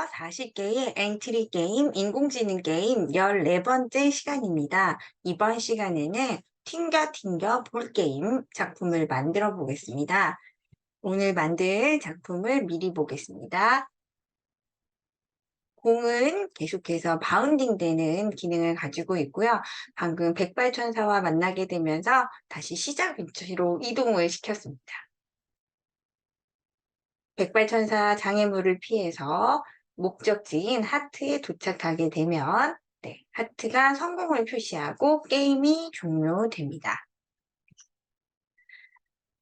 컴퓨터 40개의 엔트리 게임, 인공지능 게임 14번째 시간입니다. 이번 시간에는 튕겨 볼 게임 작품을 만들어 보겠습니다. 오늘 만들 작품을 미리 보겠습니다. 공은 계속해서 바운딩 되는 기능을 가지고 있고요. 방금 백발천사와 만나게 되면서 다시 시작 위치로 이동을 시켰습니다. 백발천사 장애물을 피해서 목적지인 하트에 도착하게 되면 하트가 성공을 표시하고 게임이 종료됩니다.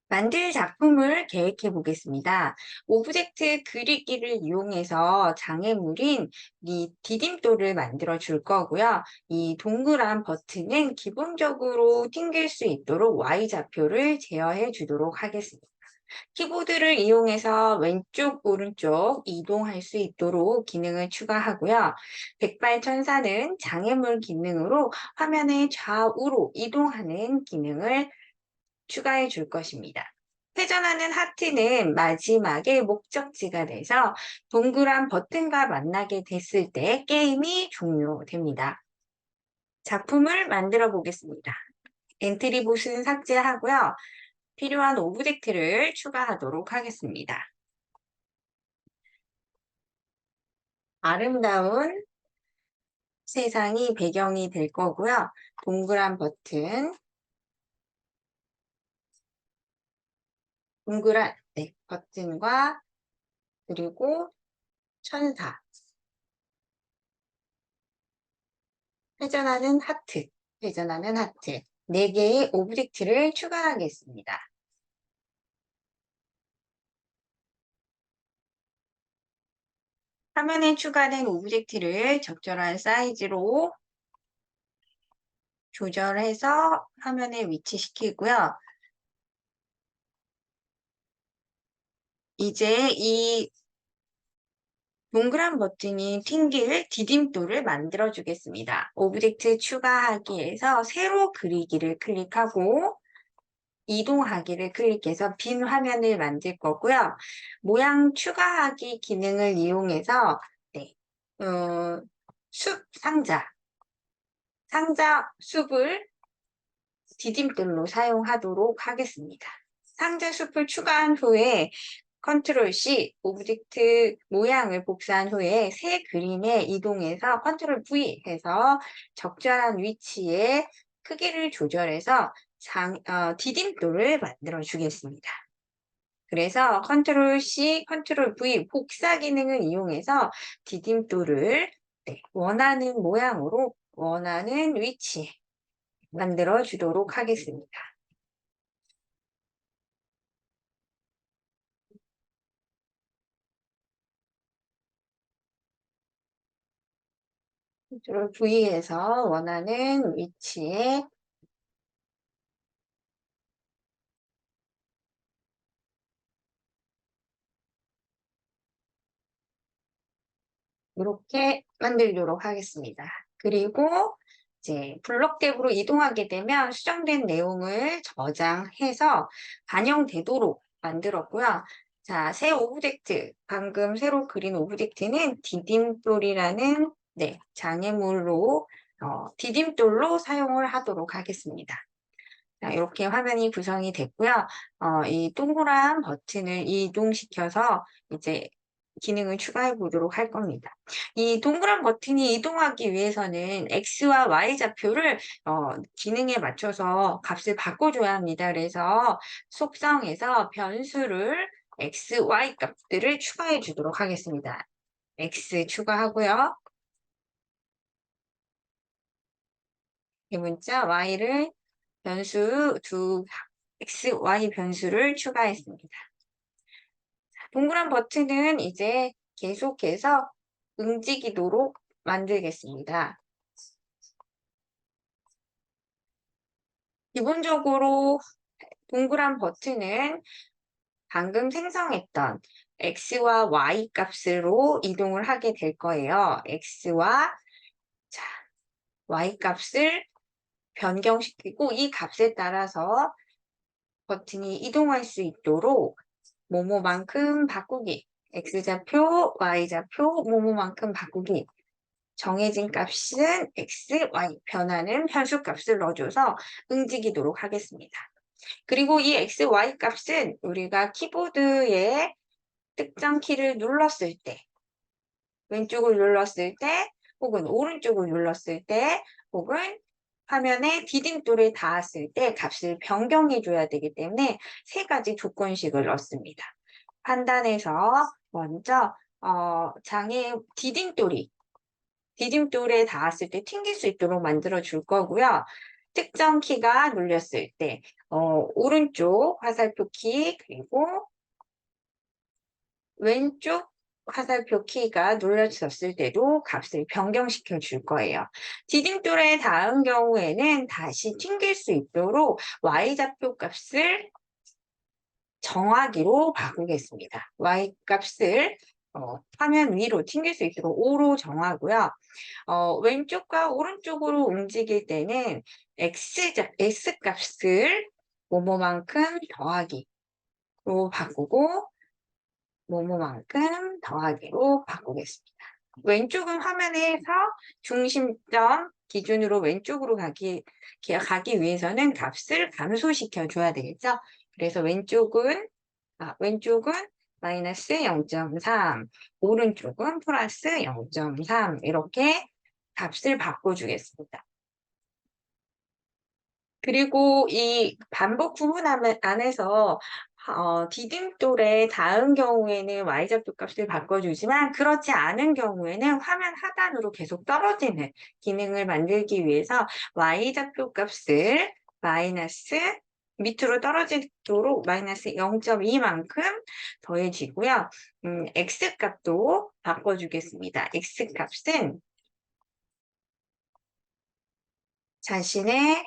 만들 작품을 계획해 보겠습니다. 오브젝트 그리기를 이용해서 장애물인 이 디딤돌을 만들어 줄 거고요. 이 동그란 버튼은 기본적으로 튕길 수 있도록 Y좌표를 제어해 주도록 하겠습니다. 키보드를 이용해서 왼쪽, 오른쪽 이동할 수 있도록 기능을 추가하고요. 백발천사는 장애물 기능으로 화면의 좌우로 이동하는 기능을 추가해 줄 것입니다. 회전하는 하트는 마지막에 목적지가 돼서 동그란 버튼과 만나게 됐을 때 게임이 종료됩니다. 작품을 만들어 보겠습니다. 엔트리 봇은 삭제하고요. 필요한 오브젝트를 추가하도록 하겠습니다. 아름다운 세상이 배경이 될 거고요. 동그란 버튼, 동그란 버튼과 그리고 천사, 회전하는 하트, 회전하는 하트 4개의 오브젝트를 추가하겠습니다. 화면에 추가된 오브젝트를 적절한 사이즈로 조절해서 화면에 위치시키고요. 이제 이 동그란 버튼이 튕길 디딤돌을 만들어 주겠습니다. 오브젝트 추가하기에서 세로 그리기를 클릭하고 이동하기를 클릭해서 빈 화면을 만들 거고요. 모양 추가하기 기능을 이용해서 숲 상자 숲을 디딤돌로 사용하도록 하겠습니다. 상자 숲을 추가한 후에 컨트롤 C 오브젝트 모양을 복사한 후에 새 그림에 이동해서 컨트롤 V 해서 적절한 위치에 크기를 조절해서 디딤돌을 만들어 주겠습니다. 그래서 컨트롤 C, 컨트롤 V 복사 기능을 이용해서 디딤돌을 원하는 모양으로 원하는 위치에 만들어 주도록 하겠습니다. 컨트롤 V에서 원하는 위치에 이렇게 만들도록 하겠습니다. 그리고 이제 블록 탭으로 이동하게 되면 수정된 내용을 저장해서 반영되도록 만들었고요. 자, 새 오브젝트, 방금 새로 그린 오브젝트는 디딤돌이라는 장애물로 디딤돌로 사용을 하도록 하겠습니다. 자, 이렇게 화면이 구성이 됐고요. 이 동그란 버튼을 이동시켜서 이제 기능을 추가해 보도록 할 겁니다. 이 동그란 버튼이 이동하기 위해서는 X와 Y 좌표를 기능에 맞춰서 값을 바꿔줘야 합니다. 그래서 속성에서 변수를 X, Y 값들을 추가해 주도록 하겠습니다. X 추가하고요. 이 문자 Y를 변수 X, Y 변수를 추가했습니다. 동그란 버튼은 이제 계속해서 움직이도록 만들겠습니다. 기본적으로 동그란 버튼은 방금 생성했던 X와 Y 값으로 이동을 하게 될 거예요. X와 Y 값을 변경시키고 이 값에 따라서 버튼이 이동할 수 있도록 뭐뭐만큼 바꾸기 x좌표, y좌표, 뭐뭐만큼 바꾸기. 정해진 값은 x, y, 변하는 현수값을 넣어줘서 움직이도록 하겠습니다. 그리고 이 x, y 값은 우리가 키보드에 특정 키를 눌렀을 때, 왼쪽을 눌렀을 때, 혹은 오른쪽을 눌렀을 때, 혹은 화면에 디딤돌에 닿았을 때 값을 변경해 줘야 되기 때문에 세 가지 조건식을 넣습니다. 판단해서 먼저 장의 디딤돌에 닿았을 때 튕길 수 있도록 만들어 줄 거고요. 특정 키가 눌렸을 때 오른쪽 화살표 키 그리고 왼쪽 화살표 키가 눌러졌을 때도 값을 변경시켜 줄 거예요. 디딤돌에 닿은 경우에는 다시 튕길 수 있도록 y좌표 값을 정하기로 바꾸겠습니다. y값을 화면 위로 튕길 수 있도록 5로 정하고요. 왼쪽과 오른쪽으로 움직일 때는 x값을 뭐뭐만큼 더하기로 바꾸고 뭐뭐만큼 더하기로 바꾸겠습니다. 왼쪽은 화면에서 중심점 기준으로 왼쪽으로 가기 위해서는 값을 감소시켜 줘야 되겠죠. 그래서 왼쪽은 마이너스 0.3, 오른쪽은 플러스 0.3 이렇게 값을 바꿔주겠습니다. 그리고 이 반복 구분 안에서 디딤돌에 닿은 경우에는 y좌표 값을 바꿔주지만 그렇지 않은 경우에는 화면 하단으로 계속 떨어지는 기능을 만들기 위해서 y좌표 값을 마이너스 밑으로 떨어지도록 마이너스 0.2만큼 더해지고요. x값도 바꿔주겠습니다. x값은 자신의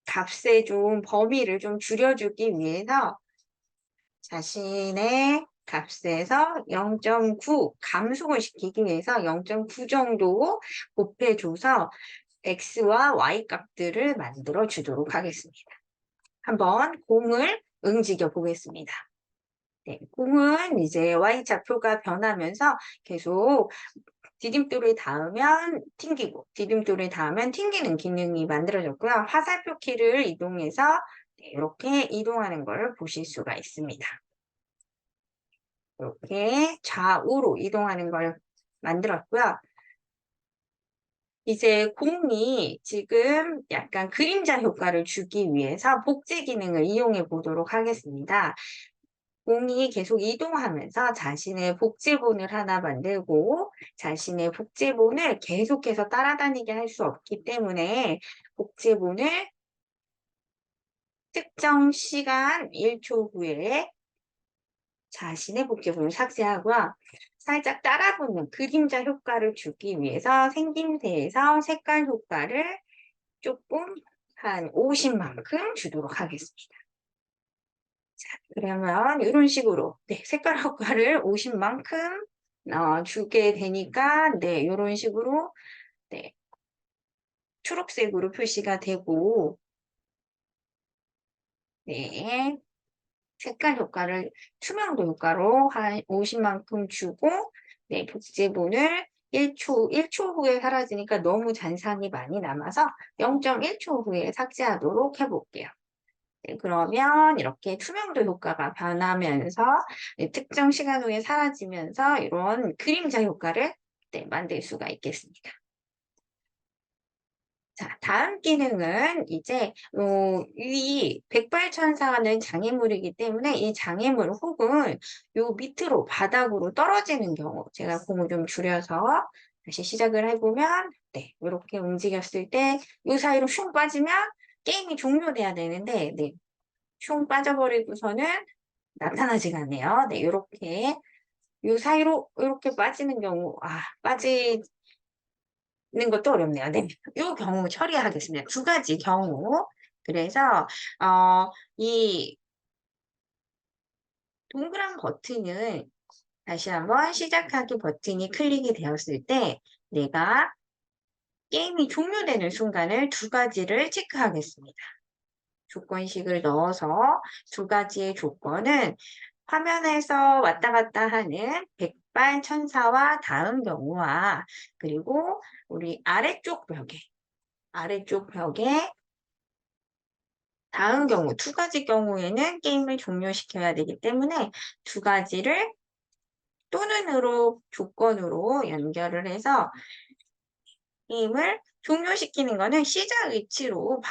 값의 좀 범위를 좀 줄여주기 위해서 자신의 값에서 0.9 감소를 시키기 위해서 0.9 정도 곱해줘서 x와 y 값들을 만들어 주도록 하겠습니다. 한번 공을 움직여 보겠습니다. 네, 공은 이제 y좌표가 변하면서 계속 디딤돌에 닿으면 튕기고 디딤돌에 닿으면 튕기는 기능이 만들어졌고요. 화살표 키를 이동해서 이렇게 이동하는 걸 보실 수가 있습니다. 이렇게 좌우로 이동하는 걸 만들었고요. 이제 공이 지금 약간 그림자 효과를 주기 위해서 복제 기능을 이용해 보도록 하겠습니다. 공이 계속 이동하면서 자신의 복제본을 하나 만들고 자신의 복제본을 계속해서 따라다니게 할 수 없기 때문에 복제본을 특정 시간 1초 후에 자신의 복제본을 삭제하고요. 살짝 따라붙는 그림자 효과를 주기 위해서 생김새에서 색깔 효과를 조금 한 50만큼 주도록 하겠습니다. 자, 그러면 이런 식으로 색깔 효과를 50만큼 주게 되니까 이런 식으로 초록색으로 표시가 되고 색깔 효과를 투명도 효과로 한 50만큼 주고 복제본을 1초 후에 사라지니까 너무 잔상이 많이 남아서 0.1초 후에 삭제하도록 해볼게요. 그러면 이렇게 투명도 효과가 변하면서 특정 시간 후에 사라지면서 이런 그림자 효과를 만들 수가 있겠습니다. 자, 다음 기능은 이제 이 백발천사는 장애물이기 때문에 이 장애물 혹은 요 밑으로 바닥으로 떨어지는 경우 제가 공을 좀 줄여서 다시 시작을 해보면 이렇게 움직였을 때 이 사이로 슝 빠지면 게임이 종료돼야 되는데 슝 빠져버리고서는 나타나지가 않네요. 이렇게 요 사이로 이렇게 빠지는 경우 빠지는 것도 어렵네요. 요 경우 처리하겠습니다. 두 가지 경우. 그래서 이 동그란 버튼을 다시 한번 시작하기 버튼이 클릭이 되었을 때 내가 게임이 종료되는 순간을 두 가지를 체크하겠습니다. 조건식을 넣어서 두 가지의 조건은 화면에서 왔다 갔다 하는 백발천사와 다음 경우와 그리고 우리 아래쪽 벽에 다음 경우, 두 가지 경우에는 게임을 종료시켜야 되기 때문에 두 가지를 또는으로 조건으로 연결을 해서 게임을 종료시키는 것은 시작 위치로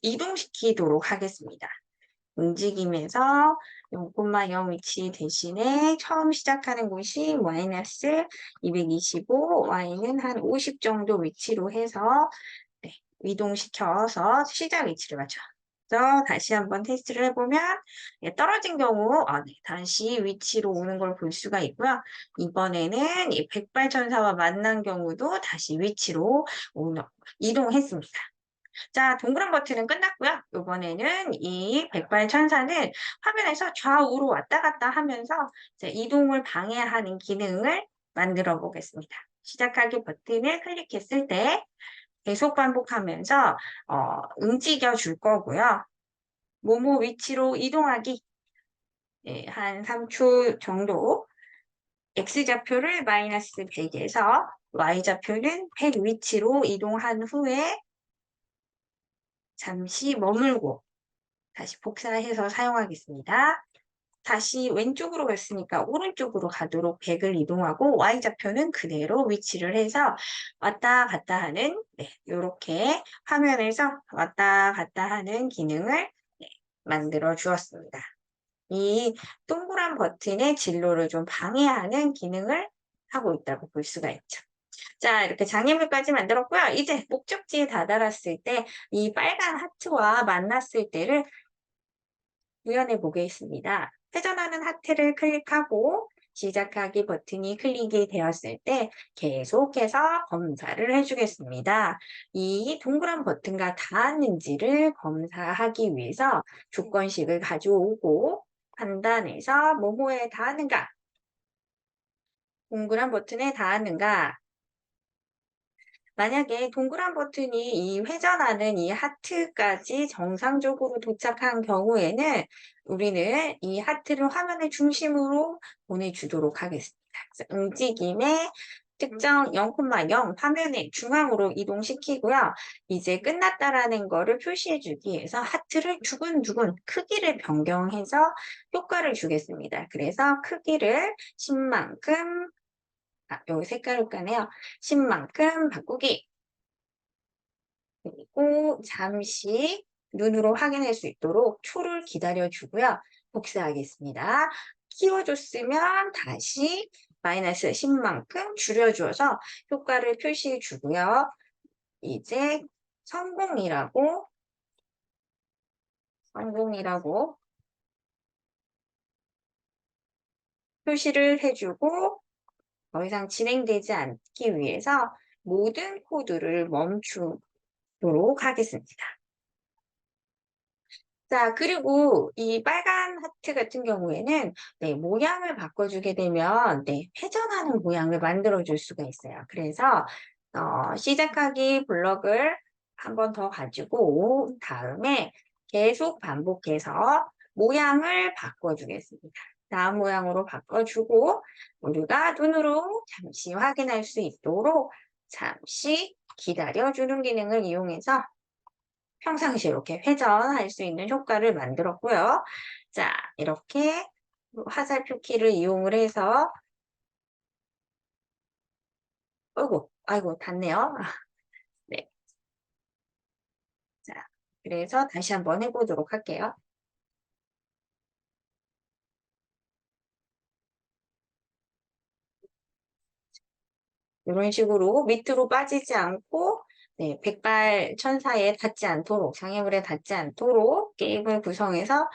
이동시키도록 하겠습니다. 움직이면서 0,0 위치 대신에 처음 시작하는 곳이 마이너스 225, y는 한 50 정도 위치로 해서 네, 이동시켜서 시작 위치를 맞춰. 그래서 다시 한번 테스트를 해보면 떨어진 경우 네, 다시 위치로 오는 걸 볼 수가 있고요. 이번에는 이 백발천사와 만난 경우도 다시 위치로 이동했습니다. 자, 동그란 버튼은 끝났고요. 이번에는 이 백발천사는 화면에서 좌우로 왔다 갔다 하면서 이동을 방해하는 기능을 만들어 보겠습니다. 시작하기 버튼을 클릭했을 때 계속 반복하면서 움직여 줄 거고요. 뭐뭐 위치로 이동하기 한 3초 정도 X좌표를 마이너스 100에서 Y좌표는 100 위치로 이동한 후에 잠시 머물고 다시 복사해서 사용하겠습니다. 다시 왼쪽으로 갔으니까 오른쪽으로 가도록 100을 이동하고 Y좌표는 그대로 위치를 해서 왔다 갔다 하는 이렇게 화면에서 왔다 갔다 하는 기능을 만들어 주었습니다. 이 동그란 버튼의 진로를 좀 방해하는 기능을 하고 있다고 볼 수가 있죠. 자, 이렇게 장애물까지 만들었고요. 이제 목적지에 다다랐을 때 이 빨간 하트와 만났을 때를 구현해 보겠습니다. 회전하는 하트를 클릭하고 시작하기 버튼이 클릭이 되었을 때 계속해서 검사를 해주겠습니다. 이 동그란 버튼과 닿았는지를 검사하기 위해서 조건식을 가져오고 판단해서 뭐뭐에 닿았는가, 동그란 버튼에 닿았는가, 만약에 동그란 버튼이 이 회전하는 이 하트까지 정상적으로 도착한 경우에는 우리는 이 하트를 화면의 중심으로 보내주도록 하겠습니다. 움직임의 특정 0,0 화면의 중앙으로 이동시키고요. 이제 끝났다라는 거를 표시해 주기 위해서 하트를 두근두근 크기를 변경해서 효과를 주겠습니다. 그래서 크기를 10만큼 여기 색깔 효과네요. 10만큼 바꾸기. 그리고 잠시 눈으로 확인할 수 있도록 초를 기다려 주고요. 복사하겠습니다. 키워줬으면 다시 마이너스 10만큼 줄여주어서 효과를 표시해 주고요. 이제 성공이라고 표시를 해주고 더 이상 진행되지 않기 위해서 모든 코드를 멈추도록 하겠습니다. 자, 그리고 이 빨간 하트 같은 경우에는 모양을 바꿔주게 되면 회전하는 모양을 만들어줄 수가 있어요. 그래서 시작하기 블럭을 한 번 더 가지고 온 다음에 계속 반복해서 모양을 바꿔주겠습니다. 다음 모양으로 바꿔주고 우리가 눈으로 잠시 확인할 수 있도록 잠시 기다려주는 기능을 이용해서 평상시에 이렇게 회전할 수 있는 효과를 만들었고요. 자, 이렇게 화살표 키를 이용을 해서 아이고 닿네요. 네. 자, 그래서 다시 한번 해보도록 할게요. 이런 식으로 밑으로 빠지지 않고 백발 천사에 닿지 않도록 장애물에 닿지 않도록 게임을 구성해서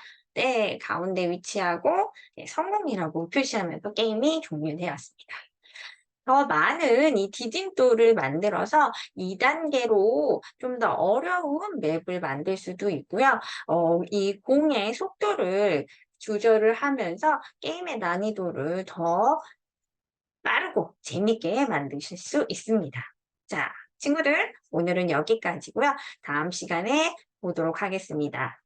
가운데 위치하고 성공이라고 표시하면서 게임이 종료되었습니다. 더 많은 이 디딤돌을 만들어서 2단계로 좀 더 어려운 맵을 만들 수도 있고요. 이 공의 속도를 조절을 하면서 게임의 난이도를 더 빠르고 재밌게 만드실 수 있습니다. 자, 친구들, 오늘은 여기까지고요. 다음 시간에 보도록 하겠습니다.